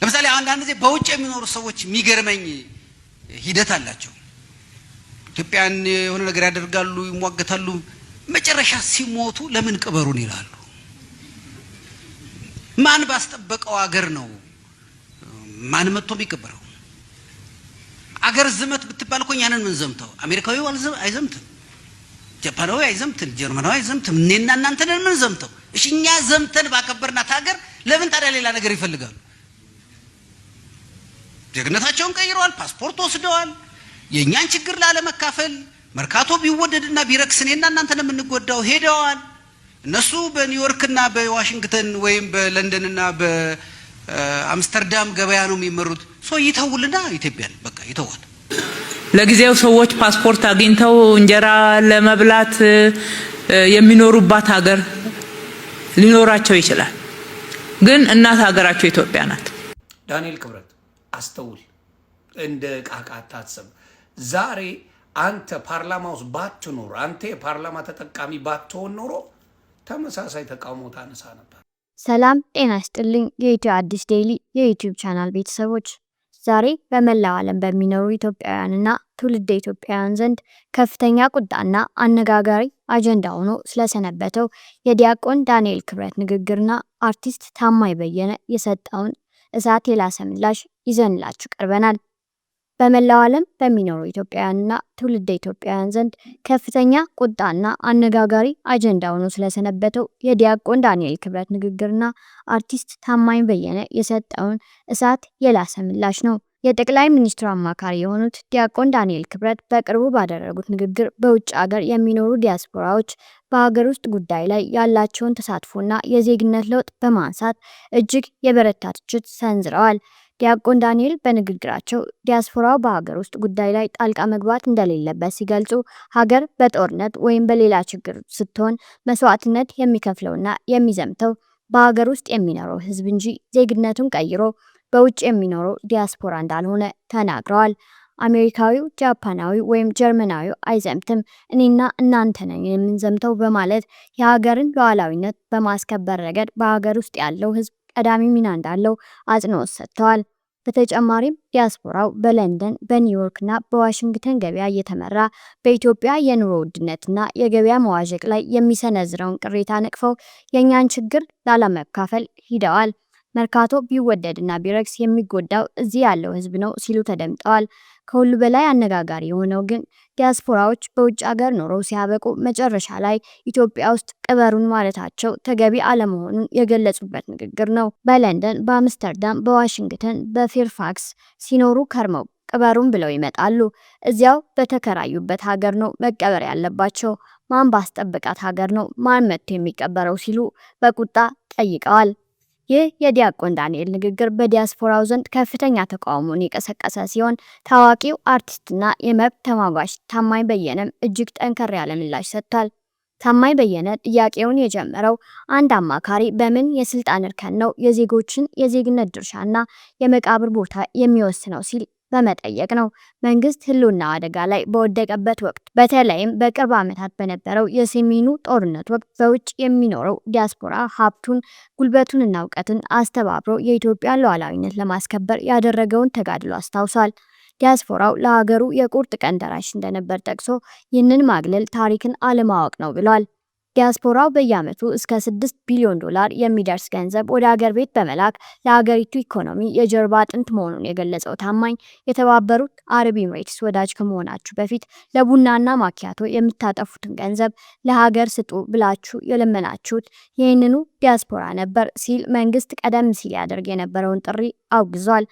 ለምሳሌ አንዳንድ ጊዜ በውጭ የሚኖሩ ሰዎች የሚገርመኝ ሂደት አላቸው። ኢትዮጵያን የሆነ ነገር ያደርጋሉ፣ ይሟገታሉ፣ መጨረሻ ሲሞቱ ለምን ቅበሩን ይላሉ። ማን ባስጠበቀው አገር ነው ማን መጥቶ ቢቀበረው? አገር ዝመት ብትባል እኮ ያንን ምን ዘምተው አሜሪካዊው አይዘምትም፣ ጃፓናዊ አይዘምትም፣ ጀርመናዊ አይዘምትም፣ እኔና እናንተ ነን ምን ዘምተው። እሺ እኛ ዘምተን ባከበርናት ሀገር ለምን ታዲያ ሌላ ነገር ይፈልጋሉ? ጀግነታቸውን ቀይረዋል፣ ፓስፖርት ወስደዋል። የኛን ችግር ላለመካፈል መርካቶ ቢወደድና ቢረክስ እኔና እናንተ ነን የምንጎዳው ሄደዋል። እነሱ በኒውዮርክና በዋሽንግተን ወይም በለንደንና በአምስተርዳም ገበያ ነው የሚመሩት። ሰው ይተውልና ኢትዮጵያን በቃ ይተዋል። ለጊዜው ሰዎች ፓስፖርት አግኝተው እንጀራ ለመብላት የሚኖሩባት ሀገር ሊኖራቸው ይችላል። ግን እናት ሀገራቸው ኢትዮጵያ ናት። ዳንኤል ክብረት አስተውል፣ እንደ ቃቃታ አትሰብ። ዛሬ አንተ ፓርላማ ውስጥ ባትኖር፣ አንተ የፓርላማ ተጠቃሚ ባትሆን ኖሮ ተመሳሳይ ተቃውሞ ታነሳ ነበር። ሰላም ጤና ይስጥልኝ የኢትዮ አዲስ ዴይሊ የዩቲዩብ ቻናል ቤተሰቦች፣ ዛሬ በመላው ዓለም በሚኖሩ ኢትዮጵያውያንና ትውልደ ኢትዮጵያውያን ዘንድ ከፍተኛ ቁጣና አነጋጋሪ አጀንዳ ሆኖ ስለሰነበተው የዲያቆን ዳንኤል ክብረት ንግግርና አርቲስት ታማኝ በየነ የሰጠውን እሳት የላሰ ምላሽ ይዘንላችሁ ቀርበናል። በመላው ዓለም በሚኖሩ ኢትዮጵያውያንና ትውልደ ኢትዮጵያውያን ዘንድ ከፍተኛ ቁጣና አነጋጋሪ አጀንዳ ሆኖ ስለሰነበተው የዲያቆን ዳንኤል ክብረት ንግግርና አርቲስት ታማኝ በየነ የሰጠውን እሳት የላሰ ምላሽ ነው። የጠቅላይ ሚኒስትሩ አማካሪ የሆኑት ዲያቆን ዳንኤል ክብረት በቅርቡ ባደረጉት ንግግር በውጭ ሀገር የሚኖሩ ዲያስፖራዎች በሀገር ውስጥ ጉዳይ ላይ ያላቸውን ተሳትፎና የዜግነት ለውጥ በማንሳት እጅግ የበረታ ትችት ሰንዝረዋል። ዲያቆን ዳንኤል በንግግራቸው ዲያስፖራው በሀገር ውስጥ ጉዳይ ላይ ጣልቃ መግባት እንደሌለበት ሲገልጹ ሀገር በጦርነት ወይም በሌላ ችግር ስትሆን መስዋዕትነት የሚከፍለውና የሚዘምተው በሀገር ውስጥ የሚኖረው ሕዝብ እንጂ ዜግነቱን ቀይሮ በውጭ የሚኖረው ዲያስፖራ እንዳልሆነ ተናግረዋል። አሜሪካዊው፣ ጃፓናዊው ወይም ጀርመናዊው አይዘምትም፣ እኔና እናንተ ነን የምንዘምተው በማለት የሀገርን ሉዓላዊነት በማስከበር ረገድ በሀገር ውስጥ ያለው ሕዝብ ቀዳሚ ሚና እንዳለው አጽንኦት ሰጥተዋል። በተጨማሪም ዲያስፖራው በለንደን፣ በኒውዮርክና በዋሽንግተን ገበያ እየተመራ በኢትዮጵያ የኑሮ ውድነትና የገበያ መዋዠቅ ላይ የሚሰነዝረውን ቅሬታ ነቅፈው የኛን ችግር ላለመካፈል ሂደዋል። መርካቶ ቢወደድና ቢረክስ የሚጎዳው እዚህ ያለው ህዝብ ነው ሲሉ ተደምጠዋል። ከሁሉ በላይ አነጋጋሪ የሆነው ግን ዲያስፖራዎች በውጭ ሀገር ኖረው ሲያበቁ መጨረሻ ላይ ኢትዮጵያ ውስጥ ቅበሩን ማለታቸው ተገቢ አለመሆኑን የገለጹበት ንግግር ነው። በለንደን፣ በአምስተርዳም፣ በዋሽንግተን፣ በፌርፋክስ ሲኖሩ ከርመው ቅበሩን ብለው ይመጣሉ። እዚያው በተከራዩበት ሀገር ነው መቀበር ያለባቸው። ማን ባስጠበቃት ሀገር ነው ማን መጥቶ የሚቀበረው ሲሉ በቁጣ ጠይቀዋል። ይህ የዲያቆን ዳንኤል ንግግር በዲያስፖራው ዘንድ ከፍተኛ ተቃውሞን የቀሰቀሰ ሲሆን ታዋቂው አርቲስትና የመብት ተሟጋች ታማኝ በየነም እጅግ ጠንከር ያለ ምላሽ ሰጥቷል። ታማኝ በየነ ጥያቄውን የጀመረው አንድ አማካሪ በምን የስልጣን እርከን ነው የዜጎችን የዜግነት ድርሻና የመቃብር ቦታ የሚወስነው ሲል በመጠየቅ ነው። መንግስት ህልውና አደጋ ላይ በወደቀበት ወቅት በተለይም በቅርብ ዓመታት በነበረው የሰሜኑ ጦርነት ወቅት በውጭ የሚኖረው ዲያስፖራ ሀብቱን፣ ጉልበቱንና እውቀቱን አስተባብሮ የኢትዮጵያን ሉዓላዊነት ለማስከበር ያደረገውን ተጋድሎ አስታውሷል። ዲያስፖራው ለሀገሩ የቁርጥ ቀን ደራሽ እንደነበር ጠቅሶ ይህንን ማግለል ታሪክን አለማወቅ ነው ብሏል። ዲያስፖራው በየዓመቱ እስከ 6 ቢሊዮን ዶላር የሚደርስ ገንዘብ ወደ ሀገር ቤት በመላክ ለሀገሪቱ ኢኮኖሚ የጀርባ አጥንት መሆኑን የገለጸው ታማኝ የተባበሩት አረብ ኤሚሬትስ ወዳጅ ከመሆናችሁ በፊት ለቡናና ማኪያቶ የምታጠፉትን ገንዘብ ለሀገር ስጡ ብላችሁ የለመናችሁት ይህንኑ ዲያስፖራ ነበር ሲል መንግስት ቀደም ሲል ያደርግ የነበረውን ጥሪ አውግዟል።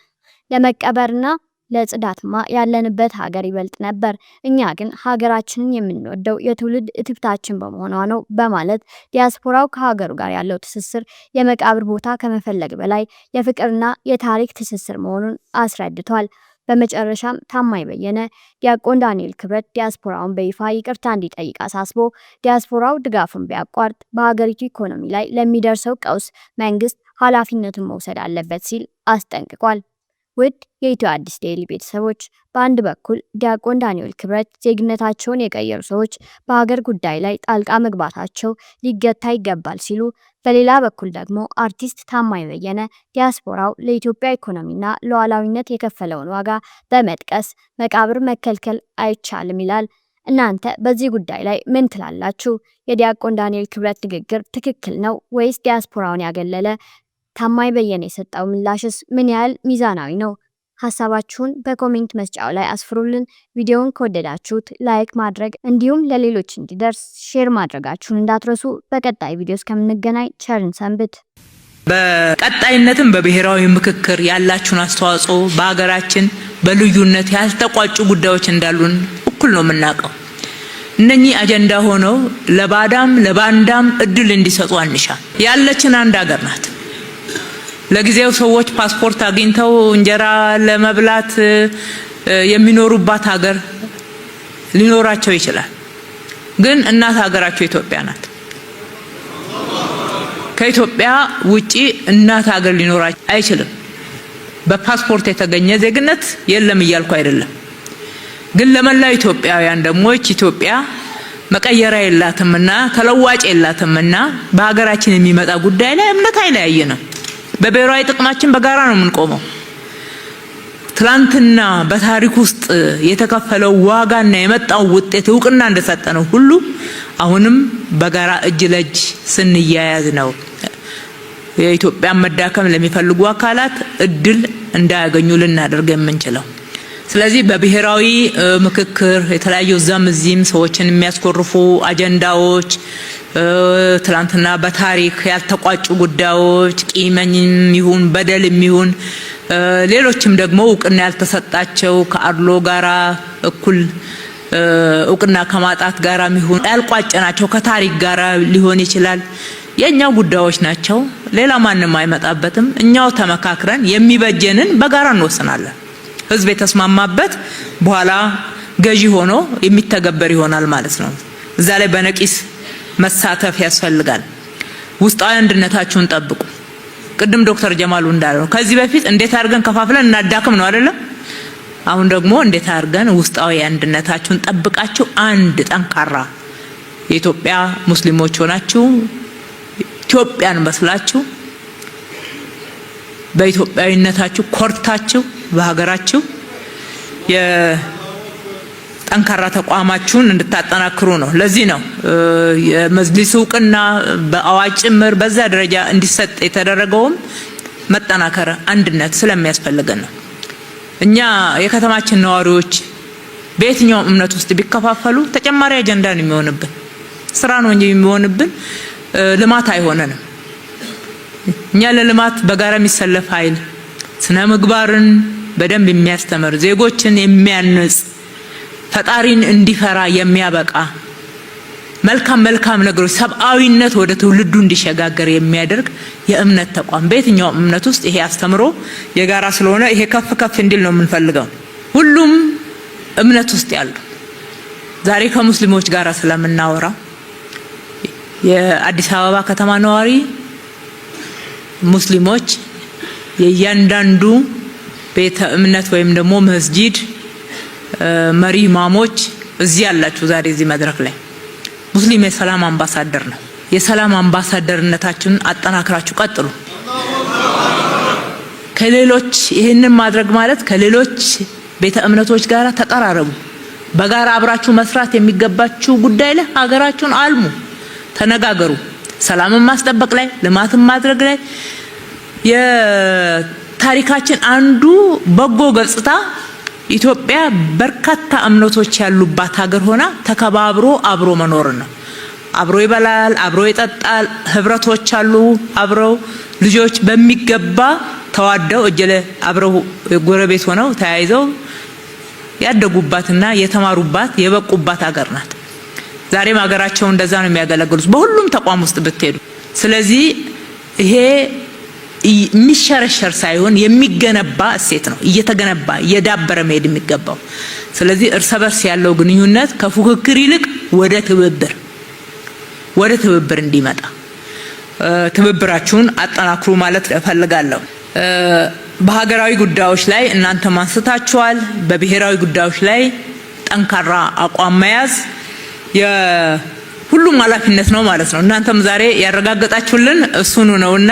ለመቀበርና ለጽዳትማ ያለንበት ሀገር ይበልጥ ነበር። እኛ ግን ሀገራችንን የምንወደው የትውልድ እትብታችን በመሆኗ ነው በማለት ዲያስፖራው ከሀገሩ ጋር ያለው ትስስር የመቃብር ቦታ ከመፈለግ በላይ የፍቅርና የታሪክ ትስስር መሆኑን አስረድቷል። በመጨረሻም ታማኝ በየነ ዲያቆን ዳንኤል ክብረት ዲያስፖራውን በይፋ ይቅርታ እንዲጠይቅ አሳስቦ ዲያስፖራው ድጋፉን ቢያቋርጥ በሀገሪቱ ኢኮኖሚ ላይ ለሚደርሰው ቀውስ መንግስት ኃላፊነቱን መውሰድ አለበት ሲል አስጠንቅቋል። ውድ የኢትዮ አዲስ ዴይሊ ቤተሰቦች በአንድ በኩል ዲያቆን ዳንኤል ክብረት ዜግነታቸውን የቀየሩ ሰዎች በሀገር ጉዳይ ላይ ጣልቃ መግባታቸው ሊገታ ይገባል ሲሉ፣ በሌላ በኩል ደግሞ አርቲስት ታማኝ በየነ ዲያስፖራው ለኢትዮጵያ ኢኮኖሚና ሉዓላዊነት የከፈለውን ዋጋ በመጥቀስ መቃብር መከልከል አይቻልም ይላል። እናንተ በዚህ ጉዳይ ላይ ምን ትላላችሁ? የዲያቆን ዳንኤል ክብረት ንግግር ትክክል ነው ወይስ ዲያስፖራውን ያገለለ? ታማኝ በየነ የሰጠው ምላሽስ ምን ያህል ሚዛናዊ ነው? ሀሳባችሁን በኮሜንት መስጫው ላይ አስፍሩልን። ቪዲዮውን ከወደዳችሁት ላይክ ማድረግ እንዲሁም ለሌሎች እንዲደርስ ሼር ማድረጋችሁን እንዳትረሱ። በቀጣይ ቪዲዮ እስከምንገናኝ ቸርን ሰንብት። በቀጣይነትም በብሔራዊ ምክክር ያላችሁን አስተዋጽኦ በሀገራችን በልዩነት ያልተቋጩ ጉዳዮች እንዳሉን እኩል ነው የምናውቀው። እነኚህ አጀንዳ ሆነው ለባዳም ለባንዳም እድል እንዲሰጡ አንሻ። ያለችን አንድ ሀገር ናት። ለጊዜው ሰዎች ፓስፖርት አግኝተው እንጀራ ለመብላት የሚኖሩባት ሀገር ሊኖራቸው ይችላል። ግን እናት ሀገራቸው ኢትዮጵያ ናት። ከኢትዮጵያ ውጪ እናት ሀገር ሊኖራቸው አይችልም። በፓስፖርት የተገኘ ዜግነት የለም እያልኩ አይደለም። ግን ለመላው ኢትዮጵያውያን ደግሞ ኢትዮጵያ መቀየሪያ የላትምና ተለዋጭ የላትምና በሀገራችን የሚመጣ ጉዳይ ላይ እምነት አይለያየንም። በብሔራዊ ጥቅማችን በጋራ ነው የምንቆመው። ትላንትና በታሪክ ውስጥ የተከፈለው ዋጋና የመጣው ውጤት እውቅና እንደሰጠነው ሁሉ አሁንም በጋራ እጅ ለእጅ ስንያያዝ ነው የኢትዮጵያን መዳከም ለሚፈልጉ አካላት እድል እንዳያገኙ ልናደርግ የምንችለው። ስለዚህ በብሔራዊ ምክክር የተለያዩ እዛም እዚህም ሰዎችን የሚያስኮርፉ አጀንዳዎች፣ ትላንትና በታሪክ ያልተቋጩ ጉዳዮች፣ ቂመኝም ይሁን በደልም ይሁን ሌሎችም ደግሞ እውቅና ያልተሰጣቸው ከአድሎ ጋራ እኩል እውቅና ከማጣት ጋራም ይሁን ያልቋጨናቸው ከታሪክ ጋራ ሊሆን ይችላል። የኛው ጉዳዮች ናቸው። ሌላ ማንም አይመጣበትም። እኛው ተመካክረን የሚበጀንን በጋራ እንወስናለን። ህዝብ የተስማማበት በኋላ ገዢ ሆኖ የሚተገበር ይሆናል ማለት ነው። እዛ ላይ በነቂስ መሳተፍ ያስፈልጋል። ውስጣዊ አንድነታችሁን ጠብቁ። ቅድም ዶክተር ጀማሉ እንዳለው ከዚህ በፊት እንዴት አድርገን ከፋፍለን እናዳክም ነው አይደለም? አሁን ደግሞ እንዴት አድርገን ውስጣዊ አንድነታችሁን ጠብቃችሁ አንድ ጠንካራ የኢትዮጵያ ሙስሊሞች ሆናችሁ ኢትዮጵያን መስላችሁ በኢትዮጵያዊነታችሁ ኮርታችሁ በሀገራችሁ የጠንካራ ተቋማችሁን እንድታጠናክሩ ነው። ለዚህ ነው የመጅሊስ እውቅና በአዋጅ ጭምር በዛ ደረጃ እንዲሰጥ የተደረገውም መጠናከር አንድነት ስለሚያስፈልገን ነው። እኛ የከተማችን ነዋሪዎች በየትኛው እምነት ውስጥ ቢከፋፈሉ ተጨማሪ አጀንዳ ነው የሚሆንብን፣ ስራ ነው እንጂ የሚሆንብን ልማት አይሆነንም። እኛ ለልማት በጋራ የሚሰለፍ ኃይል ስነ ምግባርን በደንብ የሚያስተምር ዜጎችን የሚያንጽ ፈጣሪን እንዲፈራ የሚያበቃ መልካም ነገሮች ሰብአዊነት ወደ ትውልዱ እንዲሸጋገር የሚያደርግ የእምነት ተቋም በየትኛው እምነት ውስጥ ይሄ አስተምሮ የጋራ ስለሆነ ይሄ ከፍ እንዲል ነው የምንፈልገው። ሁሉም እምነት ውስጥ ያሉ ዛሬ ከሙስሊሞች ጋር ስለምናወራ የአዲስ አበባ ከተማ ነዋሪ ሙስሊሞች የእያንዳንዱ ቤተ እምነት ወይም ደግሞ መስጂድ መሪ ኢማሞች እዚህ ያላችሁ ዛሬ እዚህ መድረክ ላይ ሙስሊም የሰላም አምባሳደር ነው። የሰላም አምባሳደርነታችሁን አጠናክራችሁ ቀጥሉ። ከሌሎች ይሄንን ማድረግ ማለት ከሌሎች ቤተ እምነቶች ጋር ተቀራረቡ። በጋራ አብራችሁ መስራት የሚገባችሁ ጉዳይ ላይ ሀገራችሁን አልሙ፣ ተነጋገሩ። ሰላምን ማስጠበቅ ላይ ልማትን ማድረግ ላይ የታሪካችን አንዱ በጎ ገጽታ ኢትዮጵያ በርካታ እምነቶች ያሉባት ሀገር ሆና ተከባብሮ አብሮ መኖር ነው። አብሮ ይበላል፣ አብሮ ይጠጣል፣ ህብረቶች አሉ። አብረው ልጆች በሚገባ ተዋደው እጀለ አብረው ጎረቤት ሆነው ተያይዘው ያደጉባትና የተማሩባት የበቁባት ሀገር ናት። ዛሬም ሀገራቸው እንደዛ ነው የሚያገለግሉት በሁሉም ተቋም ውስጥ ብትሄዱ። ስለዚህ ይሄ የሚሸረሸር ሳይሆን የሚገነባ እሴት ነው። እየተገነባ እየዳበረ መሄድ የሚገባው። ስለዚህ እርስ በርስ ያለው ግንኙነት ከፉክክር ይልቅ ወደ ትብብር እንዲመጣ ትብብራችሁን አጠናክሩ ማለት እፈልጋለሁ። በሀገራዊ ጉዳዮች ላይ እናንተ ማንስታችኋል። በብሔራዊ ጉዳዮች ላይ ጠንካራ አቋም መያዝ የሁሉም ኃላፊነት ነው ማለት ነው። እናንተም ዛሬ ያረጋገጣችሁልን እሱኑ ነውና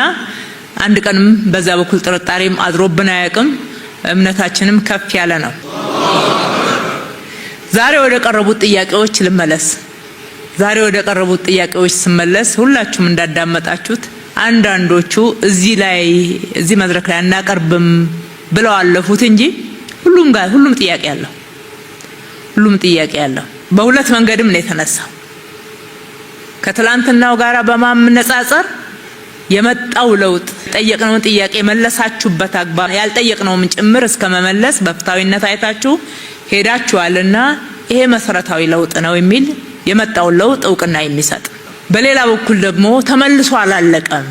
አንድ ቀንም በዛ በኩል ጥርጣሬም አድሮብን አያውቅም። እምነታችንም ከፍ ያለ ነው። ዛሬ ወደ ቀረቡት ጥያቄዎች ልመለስ። ዛሬ ወደ ቀረቡት ጥያቄዎች ስመለስ ሁላችሁም እንዳዳመጣችሁት አንዳንዶቹ እዚህ መድረክ ላይ አናቀርብም ብለው አለፉት እንጂ ሁሉም ጥያቄ አለው። ሁሉም ጥያቄ አለው። በሁለት መንገድም ነው የተነሳው። ከትላንትናው ጋራ በማመነጻጸር የመጣው ለውጥ ጠየቅነውን ጥያቄ መለሳችሁበት አግባብ ያልጠየቅነውም ጭምር እስከመመለስ በፍታዊነት አይታችሁ ሄዳችኋልና ይሄ መሰረታዊ ለውጥ ነው የሚል የመጣው ለውጥ እውቅና የሚሰጥ። በሌላ በኩል ደግሞ ተመልሶ አላለቀም።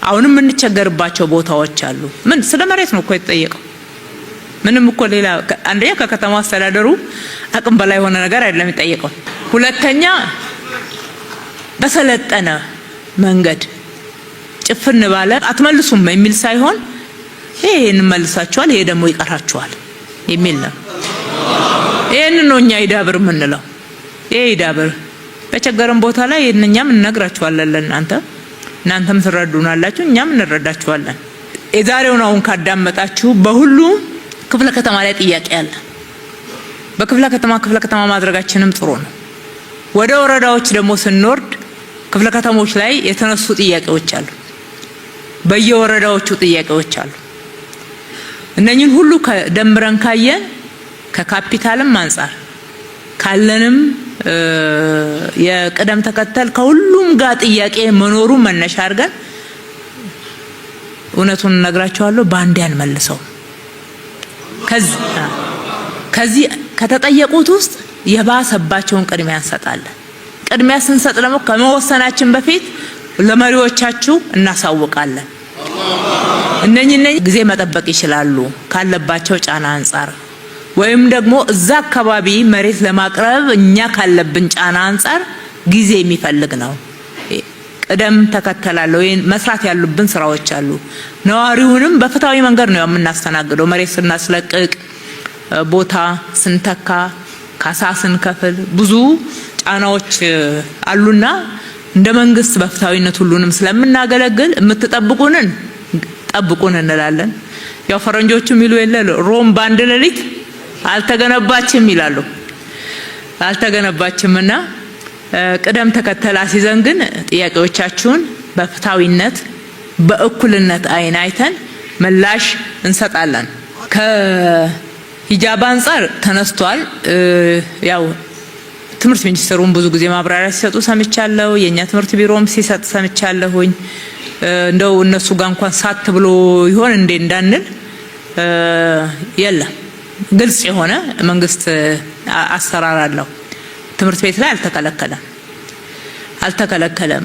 አሁንም እንቸገርባቸው ቦታዎች አሉ። ምን ስለ መሬት ነው እኮ የተጠየቀው። ምንም እኮ ሌላ አንደኛ ከከተማ አስተዳደሩ አቅም በላይ የሆነ ነገር አይደለም የሚጠየቀው። ሁለተኛ በሰለጠነ መንገድ ጭፍን ባለ አትመልሱም የሚል ሳይሆን ይሄን መልሳችኋል፣ ይሄ ደግሞ ይቀራችኋል የሚል ነው። ይሄን ነው እኛ ይዳብር የምንለው። ይሄ ይዳብር በቸገረን ቦታ ላይ እኛም እንነግራችኋለን እናንተም ትረዱናላችሁ፣ እኛም እንረዳችኋለን። የዛሬውን አሁን ካዳመጣችሁ በሁሉም ክፍለ ከተማ ላይ ጥያቄ አለ። በክፍለ ከተማ ማድረጋችንም ጥሩ ነው። ወደ ወረዳዎች ደግሞ ስንወርድ ክፍለ ከተሞች ላይ የተነሱ ጥያቄዎች አሉ። በየወረዳዎቹ ጥያቄዎች አሉ። እነኚህን ሁሉ ደምረን ካየን ከካፒታልም አንፃር ካለንም የቅደም ተከተል ከሁሉም ጋር ጥያቄ መኖሩ መነሻ አድርገን እውነቱን እነግራችኋለሁ፣ ባንዴ አንመልሰው። ከዚህ ከተጠየቁት ውስጥ የባሰባቸውን ቅድሚያ እንሰጣለን። ቅድሚያ ስንሰጥ ደግሞ ከመወሰናችን በፊት ለመሪዎቻችሁ እናሳውቃለን። እነኚህ ጊዜ መጠበቅ ይችላሉ ካለባቸው ጫና አንፃር ወይም ደግሞ እዛ አካባቢ መሬት ለማቅረብ እኛ ካለብን ጫና አንፃር ጊዜ የሚፈልግ ነው። ቅደም ተከተላለው መስራት ያሉብን ስራዎች አሉ። ነዋሪውንም በፍታዊ መንገድ ነው የምናስተናግደው። መሬት ስናስለቅቅ፣ ቦታ ስንተካ፣ ካሳ ስንከፍል ብዙ ጫናዎች አሉና እንደ መንግስት በፍታዊነት ሁሉንም ስለምናገለግል የምትጠብቁንን ጠብቁን እንላለን። ያው ፈረንጆቹ የሚሉ የለ ሮም በአንድ ሌሊት አልተገነባችም ይላሉ። አልተገነባችምና ቅደም ተከተል አስይዘን ግን ጥያቄዎቻችሁን በፍታዊነት በእኩልነት አይን አይተን ምላሽ እንሰጣለን። ከሂጃብ አንፃር ተነስቷል። ያው ትምህርት ሚኒስትሩን ብዙ ጊዜ ማብራሪያ ሲሰጡ ሰምቻለሁ። የኛ ትምህርት ቢሮም ሲሰጥ ሰምቻለሁኝ። እንደው እነሱ ጋር እንኳን ሳት ብሎ ይሆን እንዴ እንዳንል የለም ግልጽ የሆነ መንግስት አሰራር አለው። ትምህርት ቤት ላይ አልተከለከለም።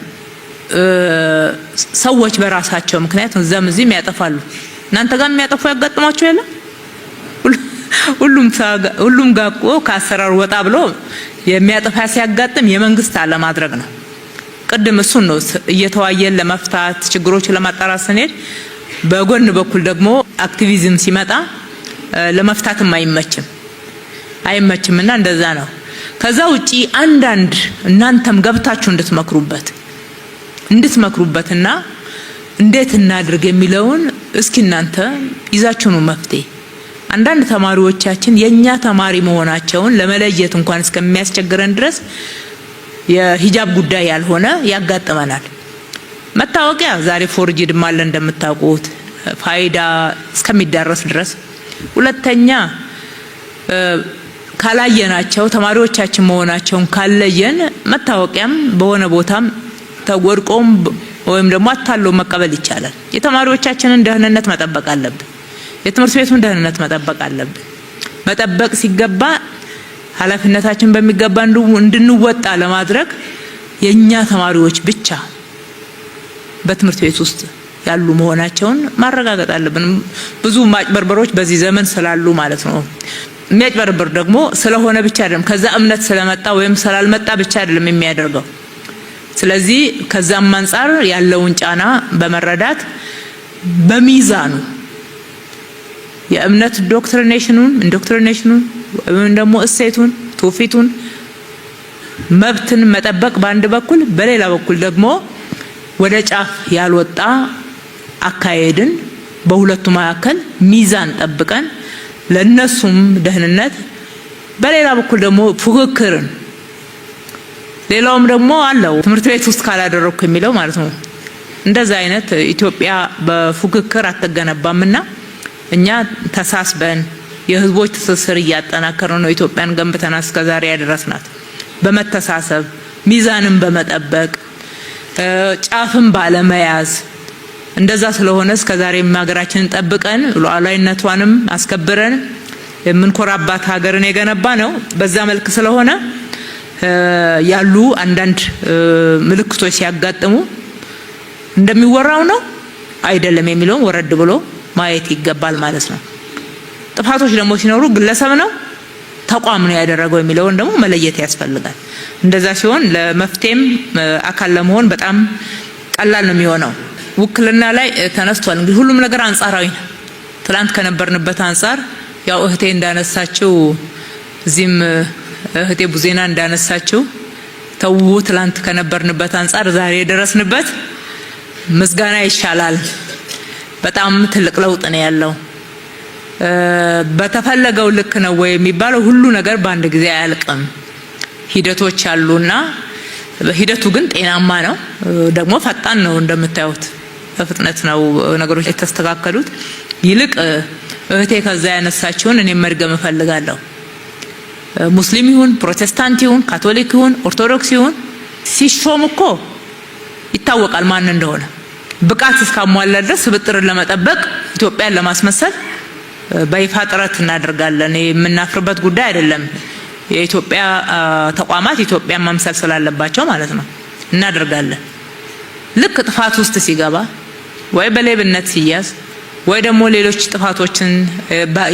ሰዎች በራሳቸው ምክንያት እዚህም ያጠፋሉ። እናንተ ጋር የሚያጠፉ ያጋጥማችሁ የለም? ሁሉም ጋር እኮ ከአሰራር ወጣ ብሎ የሚያጠፋ ሲያጋጥም የመንግስት አለማድረግ ነው። ቅድም እሱን ነው እየተዋየን ለመፍታት ችግሮችን ለማጣራት ስንሄድ፣ በጎን በኩል ደግሞ አክቲቪዝም ሲመጣ ለመፍታትም አይመችምና እንደዛ ነው። ከዛ ውጪ አንዳንድ እናንተም ገብታችሁ እንድትመክሩበትና እንዴት እናድርግ የሚለውን እስኪ እናንተ ይዛችሁ ነው መፍትሄ። አንዳንድ ተማሪዎቻችን የኛ ተማሪ መሆናቸውን ለመለየት እንኳን እስከሚያስቸግረን ድረስ የሂጃብ ጉዳይ ያልሆነ ያጋጥመናል። መታወቂያ ዛሬ ፎርጅድ ማለ እንደምታውቁት ፋይዳ እስከሚዳረስ ድረስ። ሁለተኛ ካላየናቸው ተማሪዎቻችን መሆናቸውን ካለየን መታወቂያም በሆነ ቦታም ተወርቆም ወይም ደግሞ አታሎ መቀበል ይቻላል። የተማሪዎቻችንን ደህንነት መጠበቅ አለብን። የትምህርት ቤቱን ደህንነት መጠበቅ አለብን። መጠበቅ ሲገባ ኃላፊነታችን በሚገባ እንድንወጣ ለማድረግ የኛ ተማሪዎች ብቻ በትምህርት ቤት ውስጥ ያሉ መሆናቸውን ማረጋገጥ አለብን። ብዙ ማጭበርበሮች በዚህ ዘመን ስላሉ ማለት ነው። የሚያጭበረብር ደግሞ ስለሆነ ብቻ አይደለም፣ ከዛ እምነት ስለመጣ ወይም ስላልመጣ ብቻ አይደለም የሚያደርገው። ስለዚህ ከዛም አንፃር ያለውን ጫና በመረዳት በሚዛኑ የእምነት ኢንዶክትሪኔሽኑን ወይም ደግሞ እሴቱን ትውፊቱን መብትን መጠበቅ በአንድ በኩል፣ በሌላ በኩል ደግሞ ወደ ጫፍ ያልወጣ አካሄድን በሁለቱ መካከል ሚዛን ጠብቀን ለነሱም ደህንነት፣ በሌላ በኩል ደግሞ ፉክክርን ሌላውም ደግሞ አለው ትምህርት ቤት ውስጥ ካላደረኩ የሚለው ማለት ነው። እንደዛ አይነት ኢትዮጵያ በፉክክር አትገነባምና እኛ ተሳስበን የህዝቦች ትስስር እያጠናከርን ነው ኢትዮጵያን ገንብተና እስከዛሬ ያደረስናት በመተሳሰብ ሚዛንን በመጠበቅ ጫፍን ባለመያዝ። እንደዛ ስለሆነ እስከዛሬ ሀገራችንን ጠብቀን ሉዓላዊነቷንም አስከብረን የምንኮራባት ሀገርን የገነባ ነው። በዛ መልክ ስለሆነ ያሉ አንዳንድ ምልክቶች ሲያጋጥሙ እንደሚወራው ነው አይደለም የሚለውን ወረድ ብሎ ማየት ይገባል ማለት ነው። ጥፋቶች ደግሞ ሲኖሩ ግለሰብ ነው ተቋም ነው ያደረገው የሚለውን ደግሞ መለየት ያስፈልጋል። እንደዛ ሲሆን ለመፍትሄም አካል ለመሆን በጣም ቀላል ነው የሚሆነው። ውክልና ላይ ተነስቷል። እንግዲህ ሁሉም ነገር አንጻራዊ ነው። ትላንት ከነበርንበት አንጻር ያው እህቴ እንዳነሳችው እዚህም እህቴ ቡዜና እንዳነሳችው ትላንት ከነበርንበት አንጻር ዛሬ የደረስንበት ምስጋና ይሻላል። በጣም ትልቅ ለውጥ ነው ያለው። በተፈለገው ልክ ነው ወይ የሚባለው ሁሉ ነገር በአንድ ጊዜ አያልቅም። ሂደቶች አሉና ሂደቱ ግን ጤናማ ነው፣ ደግሞ ፈጣን ነው። እንደምታዩት በፍጥነት ነው ነገሮች የተስተካከሉት። ይልቅ እህቴ ከዛ ያነሳችውን እኔ መድገም እፈልጋለሁ። ሙስሊም ይሁን ፕሮቴስታንት ይሁን ካቶሊክ ይሁን ኦርቶዶክስ ይሁን ሲሾም እኮ ይታወቃል ማን እንደሆነ። ብቃት እስካሟላ ድረስ ስብጥርን ለመጠበቅ ኢትዮጵያን ለማስመሰል በይፋ ጥረት እናደርጋለን። የምናፍርበት ጉዳይ አይደለም። የኢትዮጵያ ተቋማት ኢትዮጵያን መምሰል ስላለባቸው ማለት ነው እናደርጋለን። ልክ ጥፋት ውስጥ ሲገባ ወይ በሌብነት ሲያዝ ወይ ደግሞ ሌሎች ጥፋቶችን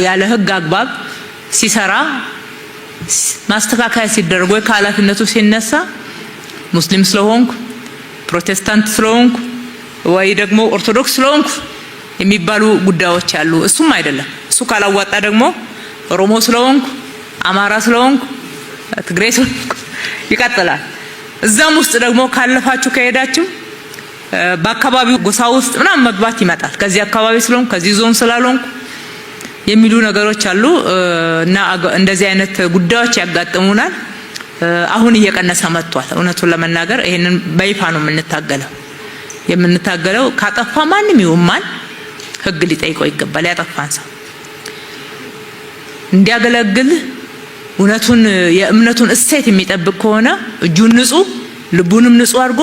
ያለ ሕግ አግባብ ሲሰራ ማስተካከያ ሲደረግ ወይ ከኃላፊነቱ ሲነሳ ሙስሊም ስለሆንኩ ፕሮቴስታንት ስለሆንኩ ወይ ደግሞ ኦርቶዶክስ ስለሆንኩ የሚባሉ ጉዳዮች አሉ። እሱም አይደለም። እሱ ካላዋጣ ደግሞ ኦሮሞ ስለሆንኩ አማራ ስለሆንኩ ትግሬ ስለሆንኩ ይቀጥላል። እዛም ውስጥ ደግሞ ካለፋችሁ ከሄዳችሁ በአካባቢው ጎሳ ውስጥ ምናምን መግባት ይመጣል። ከዚህ አካባቢ ስለሆንኩ ከዚህ ዞን ስላልሆንኩ የሚሉ ነገሮች አሉ እና እንደዚህ አይነት ጉዳዮች ያጋጥሙናል። አሁን እየቀነሰ መጥቷል። እውነቱን ለመናገር ይሄንን በይፋ ነው የምንታገለው። ካጠፋ ማንም ይሁን ማን ህግ ሊጠይቀው ይገባል። ያጠፋን ሰው እንዲያገለግል እውነቱን የእምነቱን እሴት የሚጠብቅ ከሆነ እጁን ንጹህ ልቡንም ንጹህ አድርጎ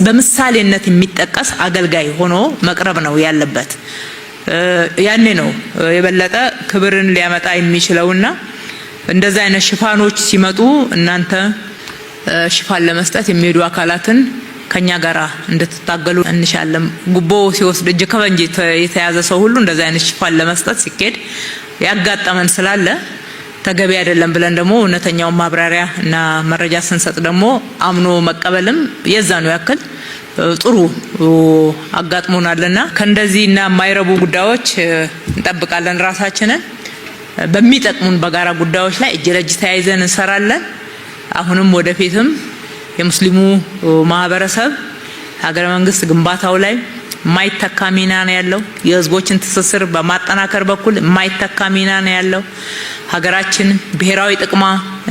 በምሳሌነት የሚጠቀስ አገልጋይ ሆኖ መቅረብ ነው ያለበት። ያኔ ነው የበለጠ ክብርን ሊያመጣ የሚችለውና እንደዛ አይነት ሽፋኖች ሲመጡ እናንተ ሽፋን ለመስጠት የሚሄዱ አካላትን ከኛ ጋራ እንድትታገሉ እንሻለን። ጉቦ ሲወስድ እጅ ከፈንጅ የተያዘ ሰው ሁሉ እንደዛ አይነት ሽፋን ለመስጠት ሲኬድ ያጋጠመን ስላለ ተገቢ አይደለም ብለን ደግሞ እውነተኛው ማብራሪያ እና መረጃ ስንሰጥ ደግሞ አምኖ መቀበልም የዛኑ ያክል ጥሩ አጋጥሞናልና ከእንደዚህና የማይረቡ ጉዳዮች እንጠብቃለን። ራሳችንን በሚጠቅሙን በጋራ ጉዳዮች ላይ እጅ ለእጅ ተያይዘን እንሰራለን። አሁንም ወደፊትም የሙስሊሙ ማህበረሰብ ሀገረ መንግስት ግንባታው ላይ የማይተካ ሚና ነው ያለው። የህዝቦችን ትስስር በማጠናከር በኩል የማይተካ ሚና ነው ያለው። ሀገራችን ብሔራዊ ጥቅማ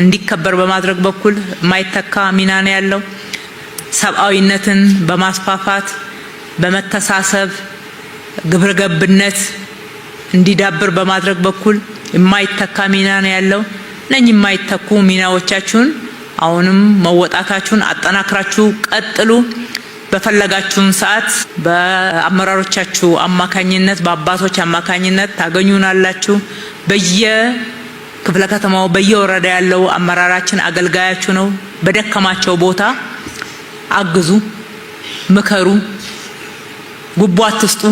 እንዲከበር በማድረግ በኩል የማይተካ ሚና ነው ያለው። ሰብአዊነትን በማስፋፋት በመተሳሰብ ግብረ ገብነት እንዲዳብር በማድረግ በኩል የማይተካ ሚና ነው ያለው። እነኚህ የማይተኩ ሚናዎቻችሁን አሁንም መወጣታችሁን አጠናክራችሁ ቀጥሉ። በፈለጋችሁን ሰዓት በአመራሮቻችሁ አማካኝነት በአባቶች አማካኝነት ታገኙናላችሁ። በየክፍለ ከተማው በየወረዳ ያለው አመራራችን አገልጋያችሁ ነው። በደከማቸው ቦታ አግዙ፣ ምከሩ፣ ጉቦ አትስጡ።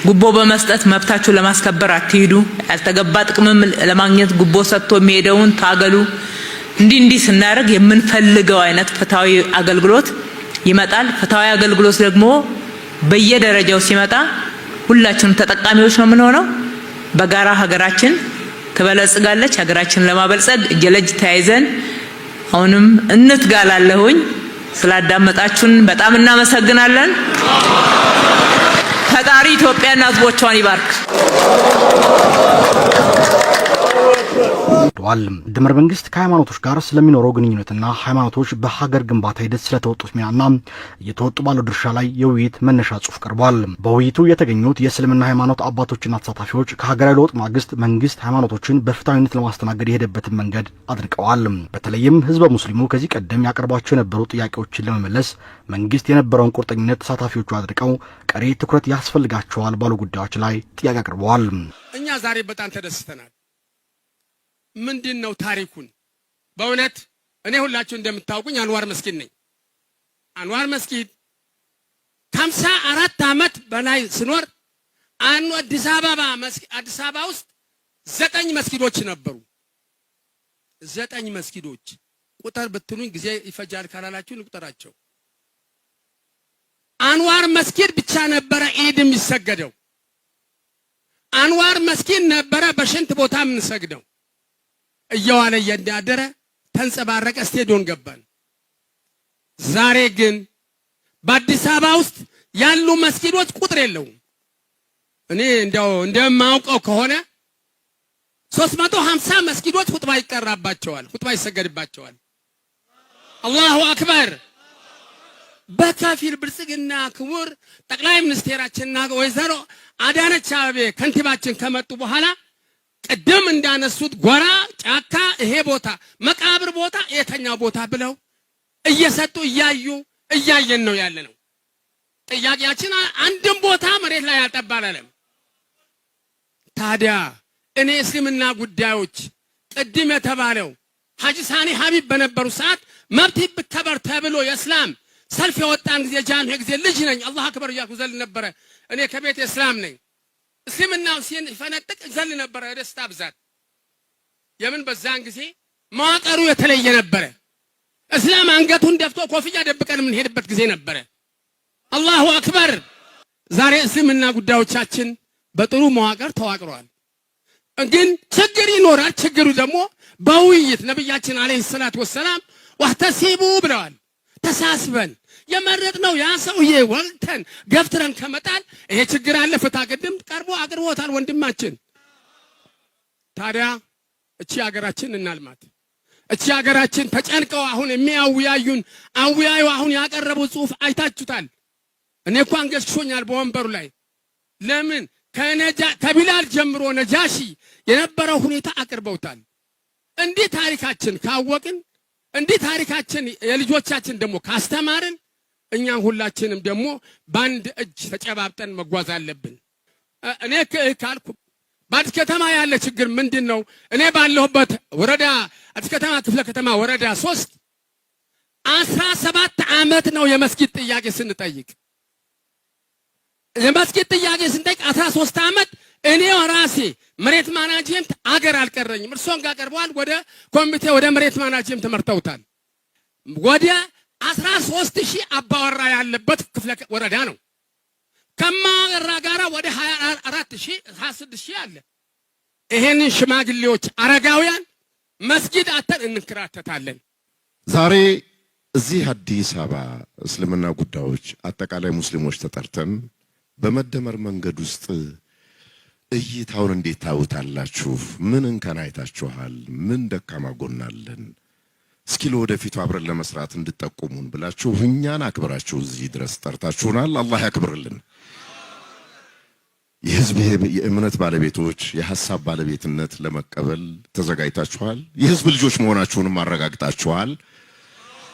ጉቦ በመስጠት መብታችሁ ለማስከበር አትሂዱ። ያልተገባ ጥቅምም ለማግኘት ጉቦ ሰጥቶ የሚሄደውን ታገሉ። እንዲህ ስናደርግ የምንፈልገው አይነት ፍትሃዊ አገልግሎት ይመጣል። ፍትሃዊ አገልግሎት ደግሞ በየደረጃው ሲመጣ ሁላችንም ተጠቃሚዎች ነው የምንሆነው። በጋራ ሀገራችን ትበለጽጋለች። ሀገራችንን ለማበልጸግ እጅ ለእጅ ተያይዘን አሁንም እንትጋላለሁኝ። ስላዳመጣችሁን በጣም እናመሰግናለን። ፈጣሪ ኢትዮጵያና ሕዝቦቿን ይባርክ። ድምር መንግስት ከሃይማኖቶች ጋር ስለሚኖረው ግንኙነትና ሃይማኖቶች በሀገር ግንባታ ሂደት ስለተወጡት ሚናና እየተወጡ ባለው ድርሻ ላይ የውይይት መነሻ ጽሑፍ ቀርቧል። በውይይቱ የተገኙት የእስልምና ሃይማኖት አባቶችና ተሳታፊዎች ከሀገራዊ ለውጥ ማግስት መንግስት ሃይማኖቶችን በፍትሃዊነት ለማስተናገድ የሄደበትን መንገድ አድንቀዋል። በተለይም ህዝበ ሙስሊሙ ከዚህ ቀደም ያቀርባቸው የነበሩ ጥያቄዎችን ለመመለስ መንግስት የነበረውን ቁርጠኝነት ተሳታፊዎቹ አድንቀው ቀሪ ትኩረት ያስፈልጋቸዋል ባሉ ጉዳዮች ላይ ጥያቄ አቅርበዋል። እኛ ዛሬ በጣም ተደስተናል። ምንድነው ታሪኩን? በእውነት እኔ ሁላችሁ እንደምታውቁኝ አንዋር መስጊድ ነኝ። አንዋር መስጊድ ከ54 ዓመት በላይ ስኖር አዲስ አበባ ውስጥ 9 መስጊዶች ነበሩ። 9 መስጊዶች ቁጥር ብትሉኝ ጊዜ ይፈጃል ካላላችሁ ልቁጠራቸው። አንዋር መስጊድ ብቻ ነበረ ኢድ የሚሰገደው። አንዋር መስጊድ ነበረ በሽንት ቦታ የምንሰግደው። እየዋለ እያደረ ተንጸባረቀ ስቴዲዮን ገባን። ዛሬ ግን በአዲስ አበባ ውስጥ ያሉ መስጊዶች ቁጥር የለውም። እኔ እንደማውቀው ከሆነ 350 መስጊዶች ኹጥባ ይቀራባቸዋል፣ ኹጥባ ይሰገድባቸዋል። አላሁ አክበር። በከፊል ብልጽግና ክቡር ጠቅላይ ሚኒስቴራችንና ወይዘሮ አዳነች አቤቤ ከንቲባችን ከመጡ በኋላ ቅድም እንዳነሱት ጎራ ጫካ ይሄ ቦታ መቃብር ቦታ የተኛው ቦታ ብለው እየሰጡ እያየን ነው ያለነው። ጥያቄያችን አንድም ቦታ መሬት ላይ አልጠባለም። ታዲያ እኔ እስልምና ጉዳዮች ቅድም የተባለው ሐጂ ሳኒ ሀቢብ በነበሩ ሰዓት መብት ይከበር ተብሎ የእስላም ሰልፍ የወጣን ጊዜ ጃንሆይ ጊዜ ልጅ ነኝ አላህ አክበር እያልኩ ዘል ነበረ። እኔ ከቤት እስላም ነኝ። እስልምናው ሲፈነጥቅ ዘል ነበረ ደስታ ብዛት። የምን በዛን ጊዜ መዋቅሩ የተለየ ነበረ። እስላም አንገቱን ደፍቶ ኮፍያ ደብቀን የምንሄድበት ጊዜ ነበረ። አላሁ አክበር። ዛሬ እስልምና ጉዳዮቻችን በጥሩ መዋቅር ተዋቅረዋል። ግን ችግር ይኖራል። ችግሩ ደግሞ በውይይት ነብያችን አለይሂ ሰላቱ ወሰላም ወህተሲቡ ብለዋል። ተሳስበን የመረጥነው ያ ሰውዬ ወልተን ገፍትረን ከመጣል ይሄ ችግር አለ። ፍትሐ ቅድም ቀርቦ አቅርቦታል ወንድማችን። ታዲያ እቺ ሀገራችን እናልማት። እቺ ሀገራችን ተጨንቀው አሁን የሚያውያዩን አውያዩ አሁን ያቀረቡ ጽሑፍ አይታችሁታል። እኔ እኮ አንገሽሾኛል በወንበሩ ላይ። ለምን ከቢላል ጀምሮ ነጃሺ የነበረው ሁኔታ አቅርበውታል። እንዲህ ታሪካችን ካወቅን እንዲህ ታሪካችን የልጆቻችን ደግሞ ካስተማርን እኛ ሁላችንም ደግሞ በአንድ እጅ ተጨባብጠን መጓዝ አለብን። እኔ ካልኩ በአዲስ ከተማ ያለ ችግር ምንድነው? እኔ ባለሁበት ወረዳ አዲስ ከተማ ክፍለ ከተማ ወረዳ 3 17 ዓመት ነው የመስጊድ ጥያቄ ስንጠይቅ። የመስጊድ ጥያቄ ስንጠይቅ 13 ዓመት እኔ ራሴ መሬት ማናጅመንት አገር አልቀረኝም። እርሶን ጋር ቀርበዋል። ወደ ኮሚቴ ወደ መሬት ማናጅመንት ተመርተውታል። ወደ 13000 አባወራ ያለበት ክፍለ ወረዳ ነው። ከማወራ ጋራ ወደ 24000 26000 አለ። ይሄንን ሽማግሌዎች አረጋውያን መስጊድ አተን እንከራተታለን። ዛሬ እዚህ አዲስ አበባ እስልምና ጉዳዮች አጠቃላይ ሙስሊሞች ተጠርተን በመደመር መንገድ ውስጥ እይታውን እንዴት ታውታላችሁ? ምን እንከን አይታችኋል? ምን ደካማ ጎን አለን? እስኪ ለወደፊቱ አብረን ለመስራት እንድጠቁሙን ብላችሁ እኛን አክብራችሁ እዚህ ድረስ ጠርታችሁናል። አላህ ያክብርልን። የህዝብ የእምነት ባለቤቶች የሐሳብ ባለቤትነት ለመቀበል ተዘጋጅታችኋል። የህዝብ ልጆች መሆናችሁንም አረጋግጣችኋል።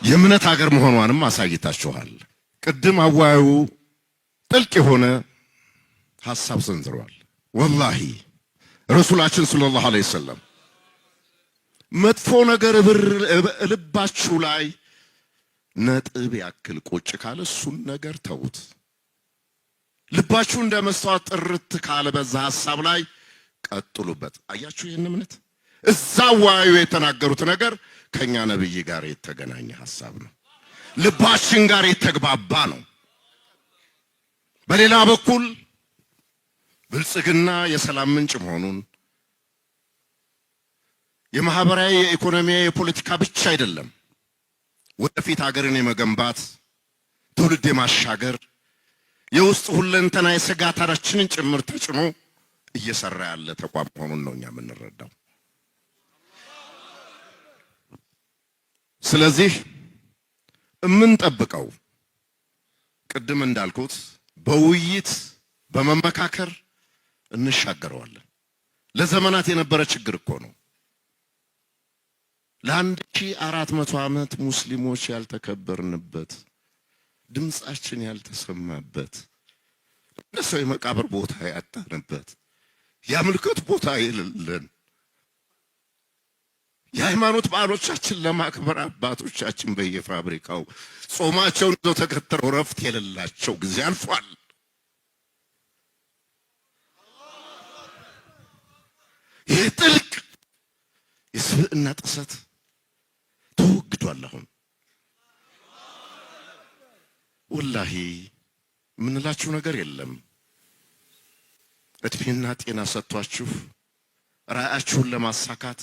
የእምነት ሀገር መሆኗንም አሳይታችኋል። ቅድም አዋዩ ጥልቅ የሆነ ሐሳብ ሰንዝሯል። ወላሂ ረሱላችን ሰለላሁ ዐለይሂ ወሰለም መጥፎ ነገር ልባችሁ ላይ ነጥብ ያክል ቁጭ ካለ እሱን ነገር ተውት። ልባችሁ እንደ መስዋዕት ጥርት ካለ በዛ ሐሳብ ላይ ቀጥሉበት። አያችሁ ይህን እምነት እዛው ዋዩ የተናገሩት ነገር ከኛ ነብይ ጋር የተገናኘ ሐሳብ ነው። ልባችን ጋር የተግባባ ነው። በሌላ በኩል ብልጽግና የሰላም ምንጭ መሆኑን የማህበራዊ የኢኮኖሚ የፖለቲካ ብቻ አይደለም ወደፊት ሀገርን የመገንባት ትውልድ የማሻገር የውስጥ ሁለንተና የስጋታችንን ጭምር ተጭኖ እየሰራ ያለ ተቋም መሆኑን ነው እኛ የምንረዳው። ስለዚህ የምንጠብቀው ቅድም እንዳልኩት በውይይት በመመካከር እንሻገረዋለን። ለዘመናት የነበረ ችግር እኮ ነው። ለ1400 ዓመት ሙስሊሞች ያልተከበርንበት ድምጻችን ያልተሰማበት እንደ ሰው የመቃብር ቦታ ያጣንበት የአምልኮት ቦታ የሌለን የሃይማኖት በዓሎቻችን ለማክበር አባቶቻችን በየፋብሪካው ጾማቸውን ይዘው ተከተለው ረፍት የሌላቸው ጊዜ አልፏል። ይህ ጥልቅ የስብዕና ጥሰት ተወግዷል። አሁን ወላሂ ምንላችሁ ነገር የለም። እድሜና ጤና ሰጥቷችሁ ራእያችሁን ለማሳካት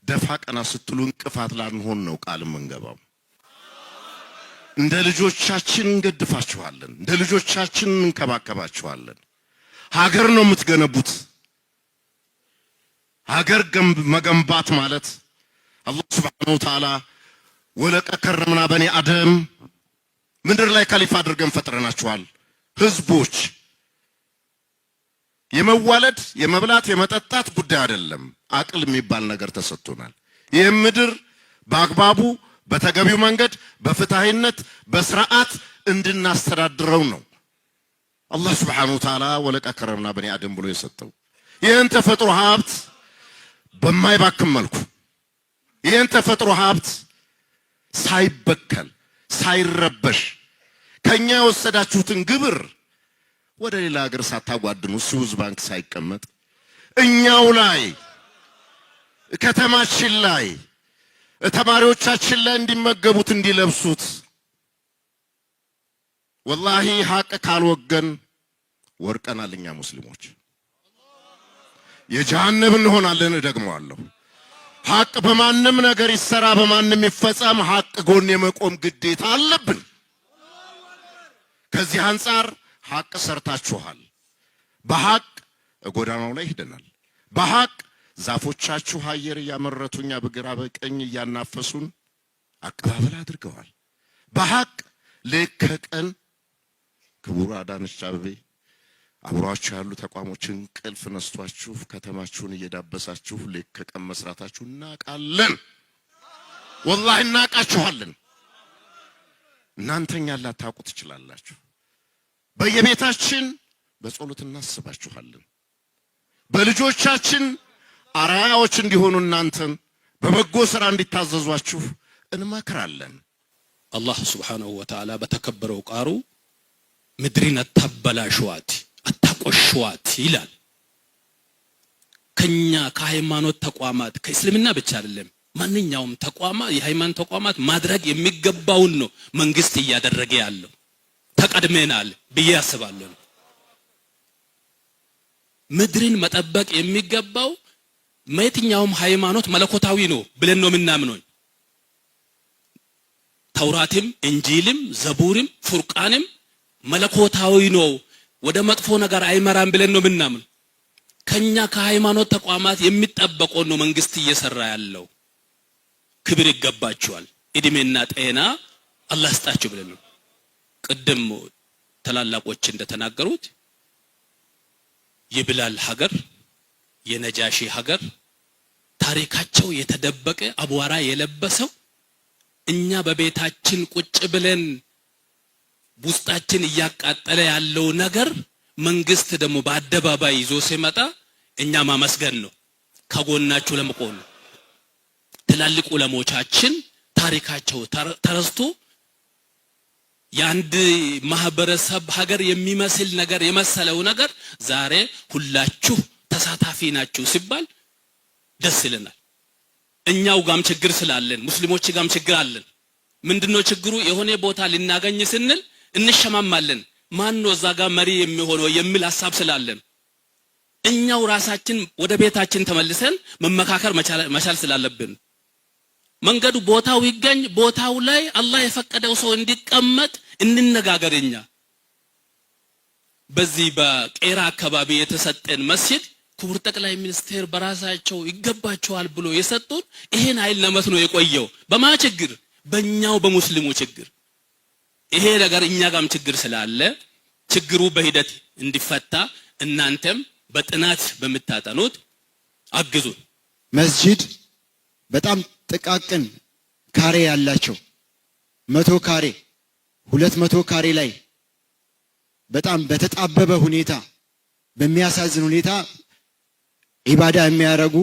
ደፋ ቀና ስትሉ እንቅፋት ላንሆን ነው ቃል የምንገባው። እንደ ልጆቻችን እንገድፋችኋለን፣ እንደ ልጆቻችን እንከባከባችኋለን። ሀገር ነው የምትገነቡት። ሀገር መገንባት ማለት አላህ ሱብሓነሁ ወተዓላ ወለቀድ ከረምና በኒ አደም ምድር ላይ ካሊፋ አድርገን ፈጥረናችኋል። ህዝቦች የመዋለድ የመብላት የመጠጣት ጉዳይ አይደለም። አቅል የሚባል ነገር ተሰጥቶናል። ይህ ምድር በአግባቡ በተገቢው መንገድ በፍትሃዊነት በስርዓት እንድናስተዳድረው ነው አላህ ሱብሓነሁ ወተዓላ ወለቀድ ከረምና በኒ አደም ብሎ የሰጠው። ይህን ተፈጥሮ ሀብት በማይባክም መልኩ ይህን ተፈጥሮ ሀብት ሳይበከል ሳይረበሽ ከኛ የወሰዳችሁትን ግብር ወደ ሌላ ሀገር ሳታጓድኑ ስዊዝ ባንክ ሳይቀመጥ እኛው ላይ ከተማችን ላይ ተማሪዎቻችን ላይ እንዲመገቡት እንዲለብሱት ወላሂ ሀቅ ካልወገን ወርቀናል። እኛ ሙስሊሞች የጀሃነም እንሆናለን። ደግመዋለሁ። ሀቅ በማንም ነገር ይሰራ በማንም ይፈጸም ሀቅ ጎን የመቆም ግዴታ አለብን። ከዚህ አንፃር ሀቅ ሰርታችኋል። በሀቅ ጎዳናው ላይ ሄደናል። በሀቅ ዛፎቻችሁ አየር እያመረቱኛ በግራ በቀኝ እያናፈሱን አቀባበል አድርገዋል። በሀቅ ሌት ከቀን ክቡር አዳነች አቤቤ አብሯችሁ ያሉ ተቋሞችን ቅልፍ ነስቷችሁ ከተማችሁን እየዳበሳችሁ ሌት ከቀን መስራታችሁ እናቃለን። ወላሂ እናቃችኋለን። እናንተኛ ላታውቁ ትችላላችሁ። በየቤታችን በጸሎት እናስባችኋለን። በልጆቻችን አራያዎች እንዲሆኑ እናንተን በበጎ ስራ እንዲታዘዟችሁ እንመክራለን። አላህ ሱብሓነሁ ወተዓላ በተከበረው ቃሉ ምድሪን አታበላሽዋት አታቆሽዋት ይላል። ከኛ ከሃይማኖት ተቋማት ከእስልምና ብቻ አይደለም ማንኛውም ተቋማት የሃይማኖት ተቋማት ማድረግ የሚገባውን ነው መንግስት እያደረገ ያለው። ተቀድመናል ብዬ አስባለሁ። ምድርን መጠበቅ የሚገባው የትኛውም ሃይማኖት መለኮታዊ ነው ብለን ነው የምናምነው። ተውራትም እንጂልም ዘቡርም ፉርቃንም መለኮታዊ ነው፣ ወደ መጥፎ ነገር አይመራም ብለን ነው የምናምነው። ከኛ ከሃይማኖት ተቋማት የሚጠበቀው ነው መንግስት እየሰራ ያለው። ክብር ይገባቸዋል፣ እድሜና ጤና አላህ ይስጣቸው ብለን ነው። ቅድም ተላላቆች እንደተናገሩት የብላል ሀገር የነጃሺ ሀገር ታሪካቸው የተደበቀ አቧራ የለበሰው እኛ በቤታችን ቁጭ ብለን ውስጣችን እያቃጠለ ያለው ነገር መንግስት ደግሞ በአደባባይ ይዞ ሲመጣ እኛ ማመስገን ነው፣ ከጎናችሁ ለመቆም ነው። ትላልቅ ዑለሞቻችን ታሪካቸው ተረስቶ የአንድ ማህበረሰብ ሀገር የሚመስል ነገር የመሰለው ነገር ዛሬ ሁላችሁ ተሳታፊ ናችሁ ሲባል ደስ ይለናል። እኛው ጋም ችግር ስላለን ሙስሊሞች ጋም ችግር አለን። ምንድነው ችግሩ? የሆነ ቦታ ልናገኝ ስንል እንሸማማለን። ማን ነው እዛ ጋር መሪ የሚሆነው የሚል ሐሳብ ስላለን እኛው ራሳችን ወደ ቤታችን ተመልሰን መመካከር መቻል ስላለብን መንገዱ ቦታው ይገኝ ቦታው ላይ አላህ የፈቀደው ሰው እንዲቀመጥ እንነጋገርኛ በዚህ በቄራ አካባቢ የተሰጠን መስጂድ ክቡር ጠቅላይ ሚኒስቴር በራሳቸው ይገባቸዋል ብሎ የሰጡን ይሄን ኃይል ለመት ነው የቆየው በማችግር በእኛው በሙስሊሙ ችግር ይሄ ነገር እኛ ጋም ችግር ስላለ ችግሩ በሂደት እንዲፈታ እናንተም በጥናት በመታጠኑት አግዙ መስጂድ በጣም ጥቃቅን ካሬ ያላቸው 100 ካሬ 200 ካሬ ላይ በጣም በተጣበበ ሁኔታ በሚያሳዝን ሁኔታ ኢባዳ የሚያረጉ